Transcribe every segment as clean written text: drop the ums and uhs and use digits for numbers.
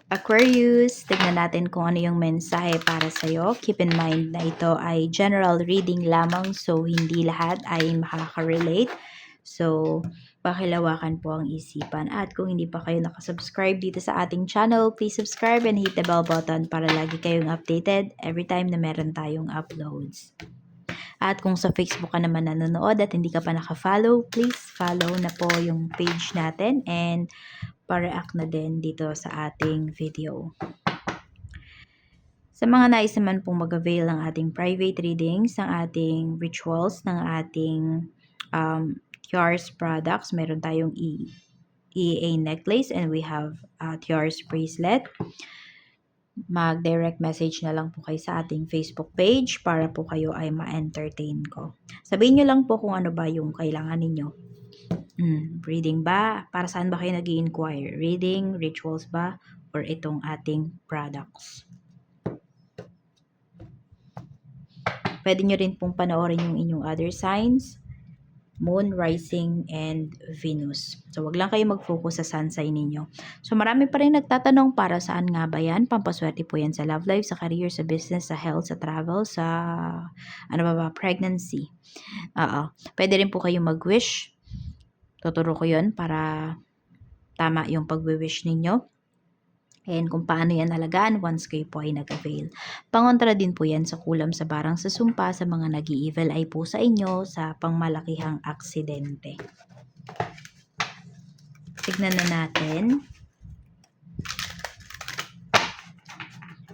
Aquarius, tignan natin kung ano yung mensahe para sa'yo. Keep in mind na ito ay general reading lamang, so hindi lahat ay makaka-relate. So, pakilawakan po ang isipan. At kung hindi pa kayo nakasubscribe dito sa ating channel, please subscribe and hit the bell button para lagi kayong updated every time na meron tayong uploads. At kung sa Facebook ka naman nanonood at hindi ka pa naka-follow, please follow na po yung page natin and pa-react na din dito sa ating video. Sa mga nais naman pong mag-avail ng ating private readings, ng ating rituals, ng ating Tiars products, meron tayong EA necklace and we have Tiars bracelet. Mag-direct message na lang po kayo sa ating Facebook page para po kayo ay ma-entertain ko. Sabihin nyo lang po kung ano ba yung kailangan ninyo. Reading ba? Para saan ba kayo nag-i-inquire? Reading, rituals ba? Or itong ating products? Pwede nyo rin pong panoorin yung inyong other signs, Moon, Rising, and Venus. So, wag lang kayo mag-focus sa sun sign ninyo. So, marami pa rin nagtatanong para saan nga ba yan? Pampaswerte po yan sa love life, sa career, sa business, sa health, sa travel, sa pregnancy. Pwede rin po kayo mag-wish. Tuturo ko yun para tama yung pag-wish ninyo. And kung paano yan alagaan once kayo po ay nag-avail. Pangontra din po yan sa kulam sa barang sa sumpa sa mga nag-i-evil eye po sa inyo sa pangmalakihang aksidente. Tignan na natin.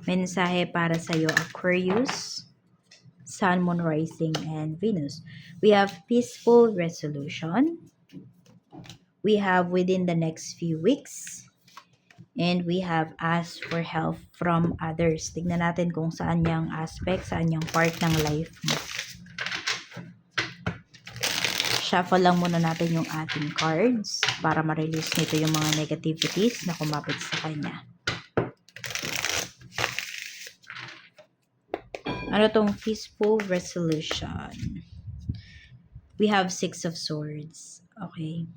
Mensahe para sa iyo, Aquarius, Sun, Moon, Rising, and Venus. We have peaceful resolution. We have within the next few weeks. And we have asked for help from others. Tignan natin kung saan yung aspect, saan yung part ng life mo. Shuffle lang muna natin yung ating cards para ma-release nito yung mga negativities na kumapit sa kanya. Ano tong peaceful resolution? We have 6 of Swords. Okay.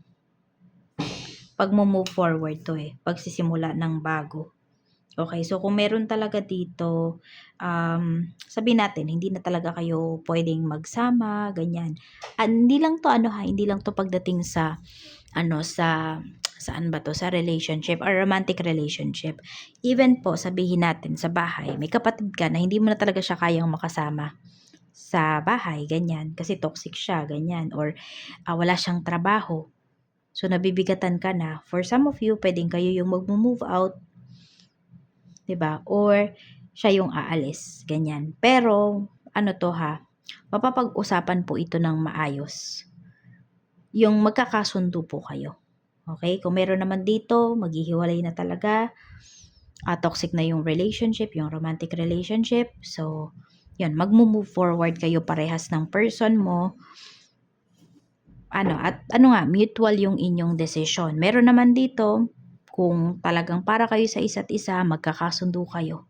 Pag move forward to pagsisimula ng bago. Okay, so kung meron talaga dito, sabihin natin, hindi na talaga kayo pwedeng magsama, ganyan. Hindi lang to hindi lang to pagdating sa saan ba to, sa relationship or romantic relationship. Even po, sabihin natin sa bahay, may kapatid ka na hindi mo na talaga siya kayang makasama sa bahay, ganyan, kasi toxic siya, ganyan, or wala siyang trabaho. So, nabibigatan ka na. For some of you, pwedeng kayo yung mag-move out, 'di ba? Or siya yung aalis, ganyan. Pero mapapag-usapan po ito ng maayos. Yung magkakasundo po kayo. Okay? Kung meron naman dito, maghihiwalay na talaga. Toxic na yung relationship, yung romantic relationship. So, yun, mag-move forward kayo parehas ng person mo. Mutual yung inyong decision. Meron naman dito, kung talagang para kayo sa isa't isa, magkakasundo kayo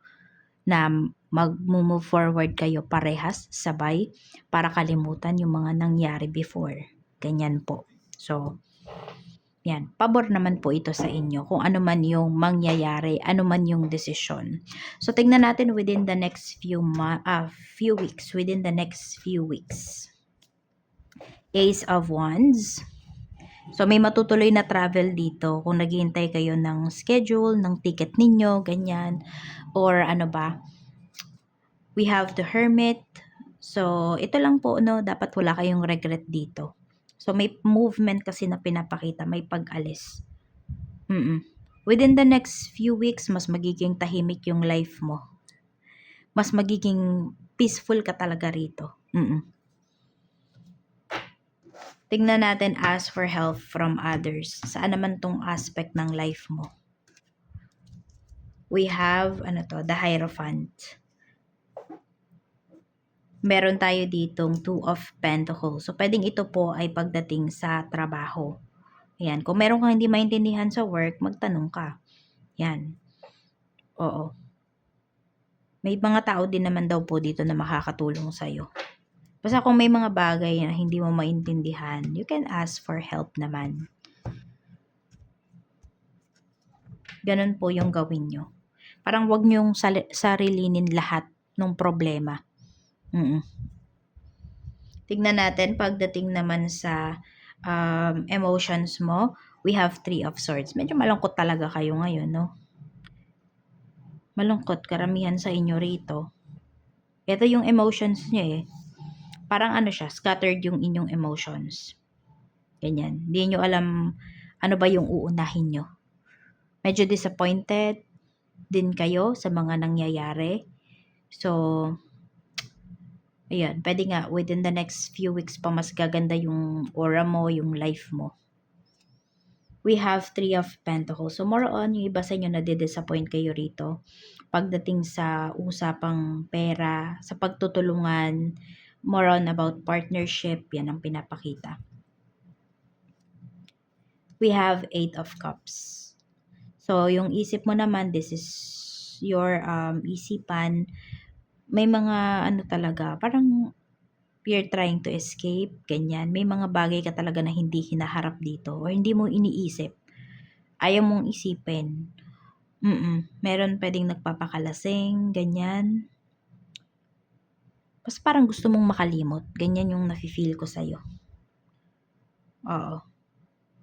na mag-move forward kayo parehas, sabay, para kalimutan yung mga nangyari before. Ganyan po. So, yan. Pabor naman po ito sa inyo kung ano man yung mangyayari, ano man yung desisyon. So, tingnan natin within the next few weeks. Within the next few weeks. Ace of Wands. So, may matutuloy na travel dito kung naghihintay kayo ng schedule, ng ticket ninyo, ganyan. Or we have the Hermit. So, ito lang po, dapat wala kayong regret dito. So, may movement kasi na pinapakita, may pag-alis. Within the next few weeks, mas magiging tahimik yung life mo. Mas magiging peaceful ka talaga rito. Tingnan natin, ask for help from others. Saan naman tong aspect ng life mo? We have, the Hierophant. Meron tayo ditong 2 of Pentacles. So, pwedeng ito po ay pagdating sa trabaho. Ayan. Kung meron kang hindi maintindihan sa work, magtanong ka. Yan. Oo. May mga tao din naman daw po dito na makakatulong sa'yo. Basta kung may mga bagay na hindi mo maintindihan, you can ask for help naman. Ganun po yung gawin nyo. Parang wag nyong sarilinin lahat ng problema. Tignan natin pagdating naman sa emotions mo. We have 3 of Swords. Medyo malungkot talaga kayo ngayon, no? Malungkot karamihan sa inyo rito. Ito yung emotions nyo eh. Parang ano siya, scattered yung inyong emotions. Ganyan. Hindi nyo alam ano ba yung uunahin nyo. Medyo disappointed din kayo sa mga nangyayari. So, ayan, pwede nga within the next few weeks pa mas gaganda yung aura mo, yung life mo. We have 3 of Pentacles. So, more on, yung iba sa inyo na-disappoint kayo rito. Pagdating sa usapang pera, sa pagtutulungan, more on about partnership, yan ang pinapakita. We have 8 of Cups. So, yung isip mo naman, this is your isipan. May mga ano talaga, parang you're trying to escape, ganyan. May mga bagay ka talaga na hindi hinaharap dito or hindi mo iniisip. Ayaw mong isipin. Meron pwedeng nagpapakalasing, ganyan. Basta parang gusto mong makalimot. Ganyan yung nafe-feel ko sa'yo. Oo.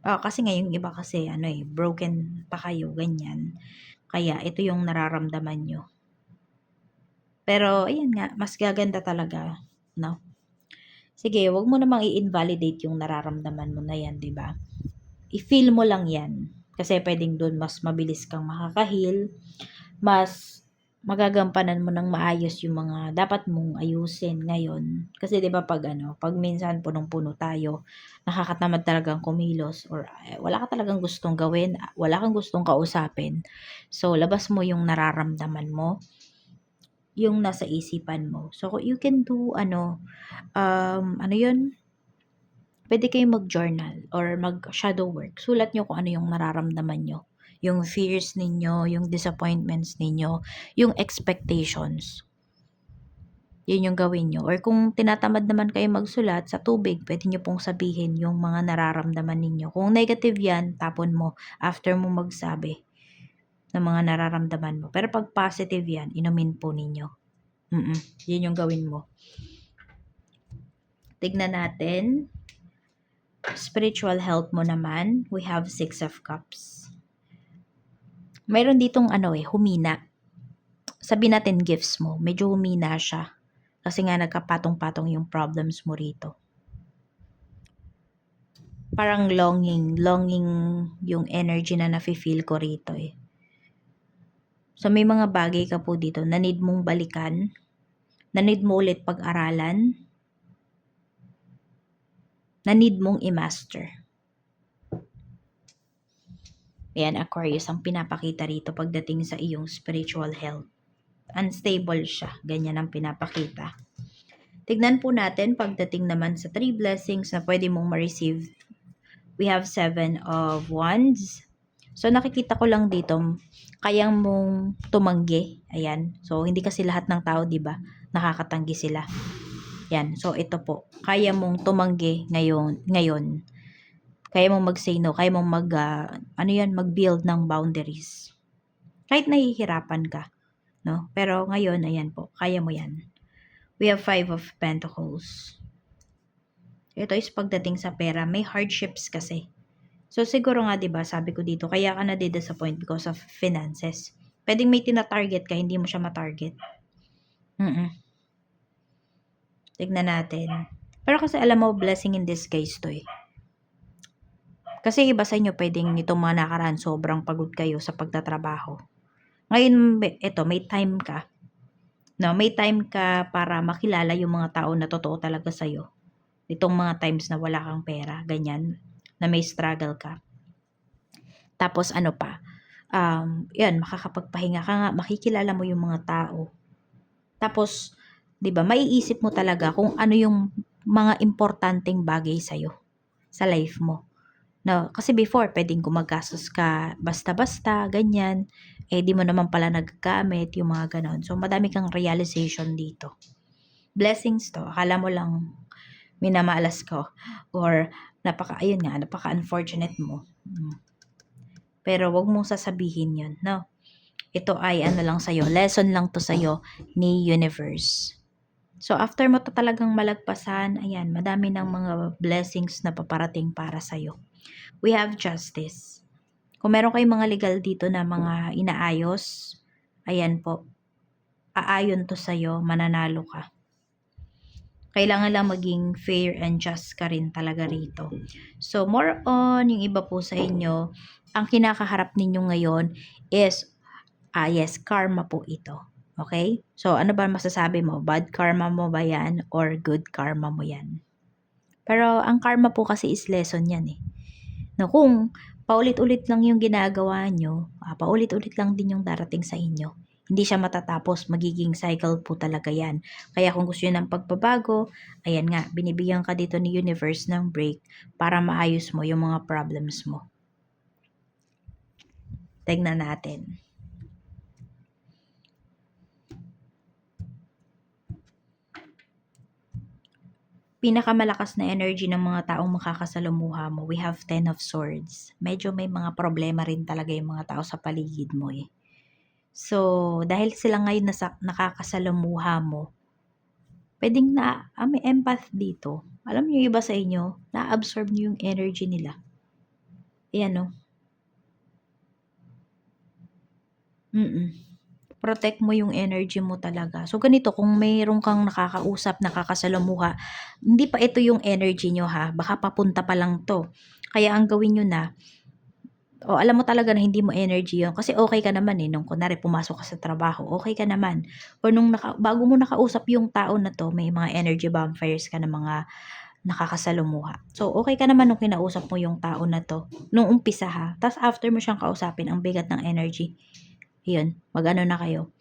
Kasi nga yung iba kasi, broken pa kayo, ganyan. Kaya ito yung nararamdaman nyo. Pero, ayan nga, mas gaganda talaga, no? Sige, wag mo namang i-invalidate yung nararamdaman mo na yan, di ba? I-feel mo lang yan. Kasi pwedeng doon mas mabilis kang makakahil, mas magagampanan mo ng maayos yung mga dapat mong ayusin ngayon. Kasi 'di ba pag minsan punong-puno tayo, nakakatamad talagang kumilos or wala ka talagang gustong gawin, wala kang gustong kausapin. So labas mo yung nararamdaman mo, yung nasa isipan mo. So you can do ano yun? Pwede kayong mag-journal or mag-shadow work. Sulat nyo kung ano yung nararamdaman nyo. Yung fears ninyo, yung disappointments ninyo, yung expectations. Yun yung gawin nyo. Or kung tinatamad naman kayo magsulat sa tubig, pwede nyo pong sabihin yung mga nararamdaman ninyo. Kung negative yan, tapon mo after mo magsabi ng mga nararamdaman mo. Pero pag positive yan, inumin po ninyo. Yun yung gawin mo. Tignan natin. Spiritual health mo naman, we have 6 of Cups. Mayroon ditong humina. Sabi natin gifts mo, medyo humina siya. Kasi nga nagkapatong-patong yung problems mo rito. Parang longing yung energy na nafe-feel ko rito eh. So may mga bagay ka po dito na need mong balikan, na need mo ulit pag-aralan, na need mong i-master. Ayan, Aquarius, ang pinapakita rito pagdating sa iyong spiritual health. Unstable siya. Ganyan ang pinapakita. Tignan po natin pagdating naman sa 3 blessings na pwede mong ma-receive. We have 7 of Wands. So, nakikita ko lang dito, kayang mong tumanggi. Ayan. So, hindi kasi lahat ng tao, di ba, nakakatanggi sila. Yan. So, ito po. Kaya mong tumanggi ngayon. Kaya mong mag-say no. Kaya mong mag-build ng boundaries. Kahit nahihirapan ka. No? Pero ngayon, ayan po. Kaya mo yan. We have 5 of Pentacles. Ito is pagdating sa pera. May hardships kasi. So, siguro nga, diba, sabi ko dito, kaya ka na-disappoint because of finances. Pwedeng may tina-target ka, hindi mo siya ma-target. Tignan natin. Pero kasi alam mo, blessing in disguise to eh. Kasi iba sa inyo, pwedeng nitong mga nakaraan, sobrang pagod kayo sa pagtatrabaho. Ngayon, ito, may time ka. No, may time ka para makilala yung mga tao na totoo talaga sa'yo. Itong mga times na wala kang pera, ganyan, na may struggle ka. Tapos ano pa, yan, makakapagpahinga ka nga, makikilala mo yung mga tao. Tapos, di ba, maiisip mo talaga kung ano yung mga importanteng bagay sa'yo, sa life mo. No, kasi before, pwedeng gumagastos ka basta-basta, ganyan. Eh, di mo naman pala nagagamit yung mga ganon. So, madami kang realization dito. Blessings to. Akala mo lang minamalas ko or napaka-unfortunate mo. Pero wag mong sasabihin yun, no? Ito ay ano lang sa'yo, lesson lang to sa'yo ni universe. So, after mo to talagang malagpasan, ayan, madami ng mga blessings na paparating para sa'yo. We have justice. Kung meron kayong mga legal dito na mga inaayos, ayan po, aayon to sa'yo, mananalo ka. Kailangan lang maging fair and just ka rin talaga rito. So, more on, yung iba po sa inyo, ang kinakaharap ninyo ngayon is, yes, karma po ito. Okay? So, ano ba masasabi mo? Bad karma mo ba yan or good karma mo yan? Pero, ang karma po kasi is lesson yan eh. No, kung paulit-ulit lang yung ginagawa nyo, paulit-ulit lang din yung darating sa inyo. Hindi siya matatapos, magiging cycle po talaga yan. Kaya kung gusto nyo ng pagbabago, ayan nga, binibigyan ka dito ni universe ng break para maayos mo yung mga problems mo. Tignan natin. Pinakamalakas na energy ng mga taong makakasalamuha mo, we have 10 of swords. Medyo may mga problema rin talaga yung mga tao sa paligid mo eh. So, dahil sila ngayon nakakasalamuha mo, pwedeng may empath dito. Alam niyo iba sa inyo, na-absorb niyo yung energy nila. Ayan no. Protect mo yung energy mo talaga. So, ganito, kung mayroon kang nakakausap, nakakasalamuha, hindi pa ito yung energy nyo ha. Baka papunta pa lang to. Kaya ang gawin nyo na, alam mo talaga na hindi mo energy yun. Kasi okay ka naman eh. Nung kunwari pumasok ka sa trabaho, okay ka naman. Or bago mo nakausap yung tao na to, may mga energy vampires ka na mga nakakasalamuha. So, okay ka naman nung kinausap mo yung tao na to. Nung umpisa ha. Tapos after mo siyang kausapin, ang bigat ng energy. Yun, mag-ano na kayo.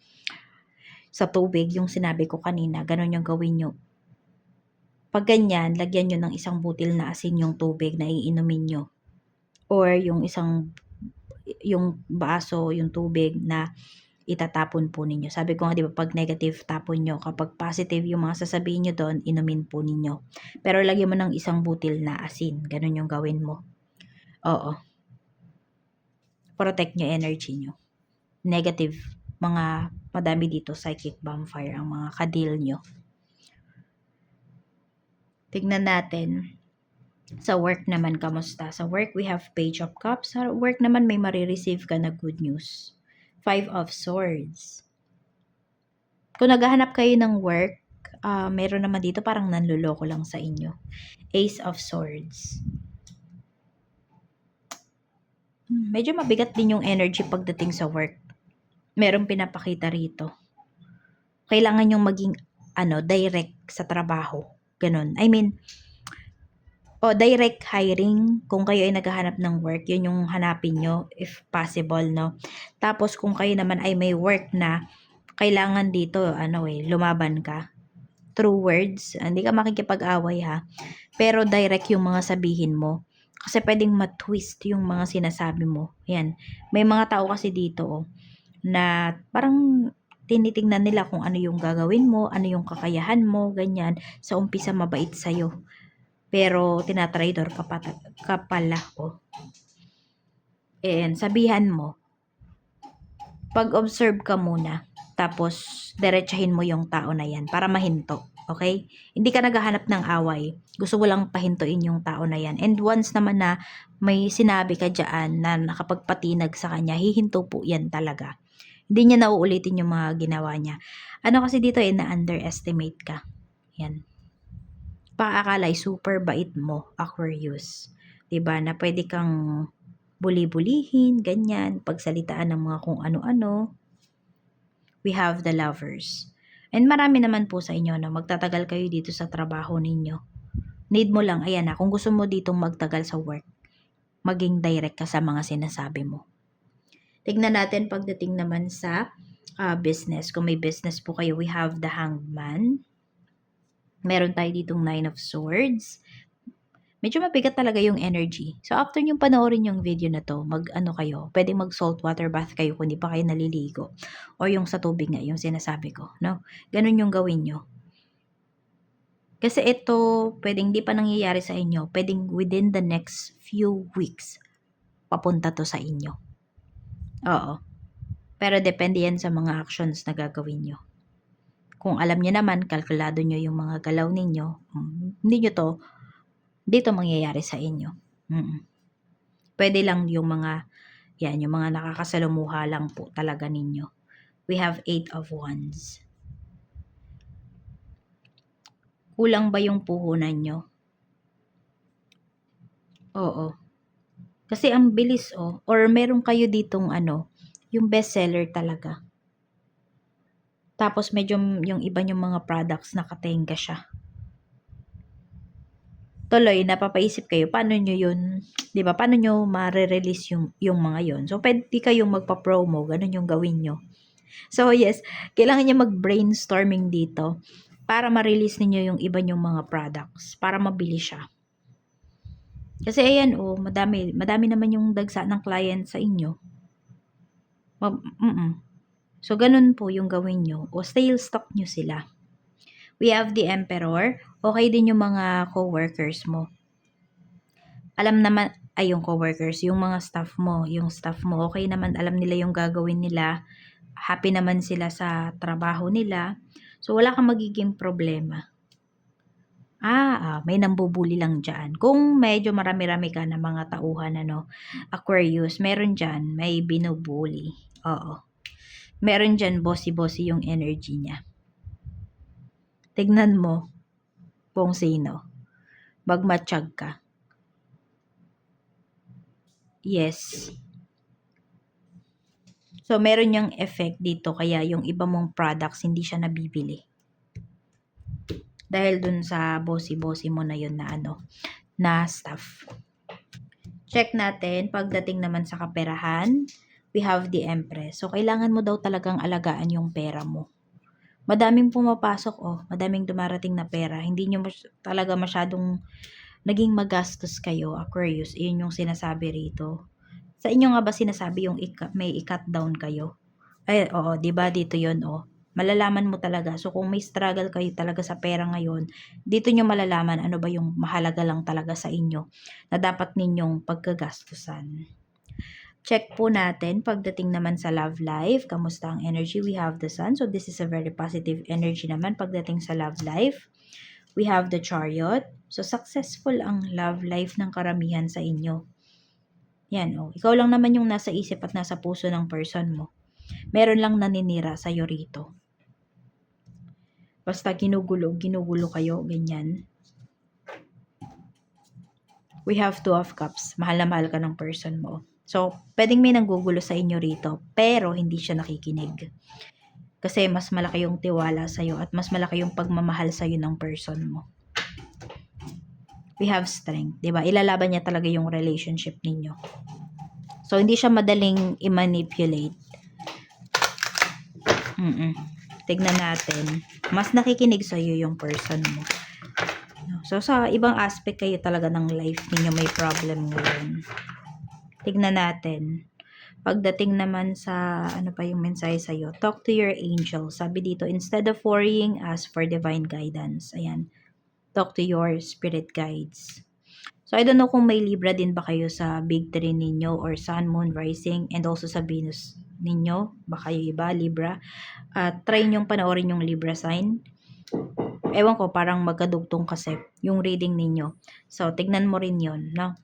Sa tubig, yung sinabi ko kanina, ganun yung gawin nyo. Pag ganyan, lagyan nyo ng isang butil na asin yung tubig na iinumin nyo. Or yung baso, yung tubig na itatapon po ninyo. Sabi ko nga, di ba, pag negative, tapon nyo. Kapag positive yung mga sasabihin nyo doon, inumin po ninyo. Pero lagyan mo ng isang butil na asin. Ganun yung gawin mo. Oo. Protect nyo energy nyo. Negative. Madami dito, psychic vampire, ang mga kadil nyo. Tignan natin. Sa work naman, kamusta? Sa work, we have Page of Cups. Sa work naman, may marireceive ka na good news. 5 of Swords. Kung naghahanap kayo ng work, meron naman dito parang nanluloko lang sa inyo. Ace of Swords. Medyo mabigat din yung energy pagdating sa work. Merong pinapakita rito. Kailangan yung maging direct sa trabaho. Ganun. I mean, direct hiring, kung kayo ay naghahanap ng work, yun yung hanapin nyo, if possible, no? Tapos, kung kayo naman ay may work na, kailangan dito, lumaban ka. True words, hindi ka makikipag-away ha. Pero direct yung mga sabihin mo. Kasi pwedeng matwist yung mga sinasabi mo. Yan. May mga tao kasi dito, na parang tinitingnan nila kung ano yung gagawin mo, ano yung kakayahan mo, ganyan. Sa umpisa, mabait sa'yo. Pero tinatraidor ka pala. And sabihan mo, pag-observe ka muna, tapos diretsahin mo yung tao na yan para mahinto. Okay? Hindi ka naghahanap ng away. Gusto mo lang pahintuin yung tao na yan. And once naman na may sinabi ka dyan na nakapagpatinag sa kanya, hihinto po yan talaga. Hindi niya nauulitin yung mga ginawa niya. Ano kasi dito na-underestimate ka. Yan. Paakala ay super bait mo, Aquarius. 'Di ba? Na pwede kang buli-bulihin, ganyan, pagsalitaan ng mga kung ano-ano. We have the Lovers. And marami naman po sa inyo na magtatagal kayo dito sa trabaho ninyo. Need mo lang, ayan na, kung gusto mo ditong magtagal sa work, maging direct ka sa mga sinasabi mo. Tignan natin pagdating naman sa business. Kung may business po kayo, we have the Hanged Man. Meron tayo ditong 9 of Swords. Medyo mabigat talaga yung energy. So, after nyo panoorin yung video na to, kayo, pwedeng mag saltwater bath kayo kung di pa kayo naliligo. O yung sa tubig nga, yung sinasabi ko, no? Ganun yung gawin nyo. Kasi ito, pwedeng di pa nangyayari sa inyo, pwedeng within the next few weeks, papunta to sa inyo. Oo. Pero depende yan sa mga actions na gagawin nyo. Kung alam nyo naman, kalkulado nyo yung mga galaw ninyo, hindi nyo to, dito mangyayari sa inyo. Pwede lang yung mga, yan, yung mga nakakasalumuha lang po talaga ninyo. We have 8 of Wands. Kulang ba yung puhunan nyo? Oo. Kasi ang bilis or meron kayo ditong yung bestseller talaga. Tapos medyo yung iba yung mga products nakatenga siya. Tuloy napapaisip kayo paano nyo yun, 'di ba? Paano nyo mare-release yung mga yun? So pwede kayong magpa-promo, ganun yung gawin nyo. So yes, kailangan niya mag-brainstorming dito para ma-release ninyo yung iba yung mga products para mabilis siya. Kasi ayan madami naman yung dagsa ng client sa inyo. So ganun po yung gawin nyo o sale stock nyo sila. We have the Emperor. Okay din yung mga co-workers mo. Alam naman, yung co-workers, yung mga staff mo, okay naman, alam nila yung gagawin nila. Happy naman sila sa trabaho nila. So, wala kang magiging problema. May nambubuli lang dyan. Kung medyo marami-rami ka na mga tauhan, Aquarius, meron dyan, may binubuli. Oo. Meron dyan, bossy-bossy yung energy niya. Tignan mo kung sino. Magmatsyag ka. Yes. So, meron yung effect dito kaya yung iba mong products hindi siya nabibili. Dahil dun sa bossy-bossy mo na yun na staff. Check natin, pagdating naman sa kaperahan, we have the Empress. So, kailangan mo daw talagang alagaan yung pera mo. Madaming pumapasok, madaming dumarating na pera. Hindi nyo talaga masyadong naging magastos kayo, Aquarius. Iyon yung sinasabi rito. Sa inyo nga ba sinasabi yung may i-cut down kayo? Ay, oo, 'di ba dito 'yon, malalaman mo talaga. So kung may struggle kayo talaga sa pera ngayon, dito nyo malalaman ano ba yung mahalaga lang talaga sa inyo na dapat ninyong pagkagastusan. Check po natin pagdating naman sa love life, kamusta ang energy? We have the Sun. So this is a very positive energy naman pagdating sa love life. We have the Chariot. So successful ang love life ng karamihan sa inyo. Yan, ikaw lang naman yung nasa isip at nasa puso ng person mo. Meron lang naninira sa'yo rito. Basta ginugulo kayo, ganyan. We have 2 of Cups. Mahal na mahal ka ng person mo. So, pwedeng may nanggugulo sa inyo rito, pero hindi siya nakikinig. Kasi mas malaki yung tiwala sa'yo at mas malaki yung pagmamahal sa'yo ng person mo. We have Strength, 'di ba? Ilalaban niya talaga yung relationship ninyo. So, hindi siya madaling i-manipulate. Tignan natin. Mas nakikinig sa'yo yung person mo. So, sa ibang aspect kayo talaga ng life ninyo may problem ngayon. Tignan natin. Pagdating naman sa, ano pa yung mensahe sa'yo? Talk to your angel. Sabi dito, instead of worrying, ask for divine guidance. Ayan. Talk to your spirit guides. So, I don't know kung may Libra din ba kayo sa Big 3 ninyo or Sun, Moon, Rising, and also sa Venus ninyo. Baka yung iba, Libra. Try nyong panoorin yung Libra sign. Ewan ko, parang magkadugtong kasi yung reading ninyo. So, tignan mo rin yun, no?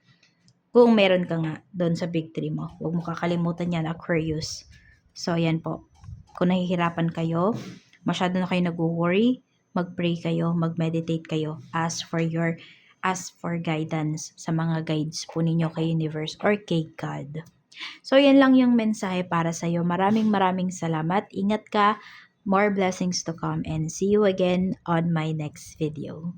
Kung meron ka nga doon sa Big 3 mo. Huwag mo kakalimutan yan, Aquarius. So, yan po. Kung nahihirapan kayo, masyado na kayo nag-worry, mag-pray kayo, mag-meditate kayo, ask for guidance sa mga guides po ninyo kay Universe or kay God. So, yan lang yung mensahe para sa'yo. Maraming salamat. Ingat ka. More blessings to come and see you again on my next video.